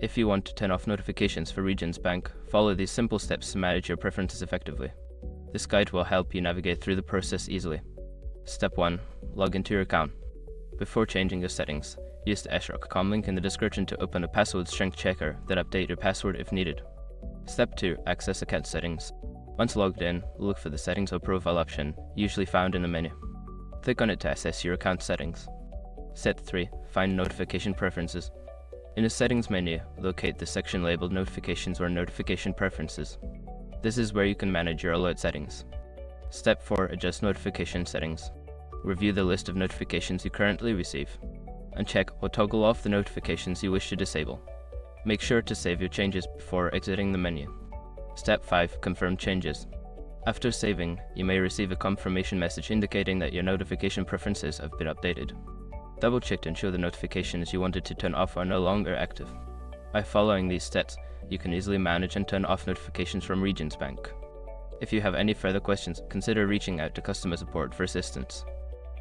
If you want to turn off notifications for Regions Bank, follow these simple steps to manage your preferences effectively. This guide will help you navigate through the process easily. Step 1. Log into your account. Before changing your settings, use the sroc.com link in the description to open a password strength checker, then update your password if needed. Step 2. Access account settings. Once logged in, look for the settings or profile option, usually found in the menu. Click on it to access your account settings. Step 3. Find notification preferences. In the settings menu, locate the section labeled Notifications or Notification Preferences. This is where you can manage your alert settings. Step 4. Adjust notification settings. Review the list of notifications you currently receive. Uncheck or toggle off the notifications you wish to disable. Make sure to save your changes before exiting the menu. Step 5. Confirm changes. After saving, you may receive a confirmation message indicating that your notification preferences have been updated. Double-check to ensure the notifications you wanted to turn off are no longer active. By following these steps, you can easily manage and turn off notifications from Regions Bank. If you have any further questions, consider reaching out to customer support for assistance.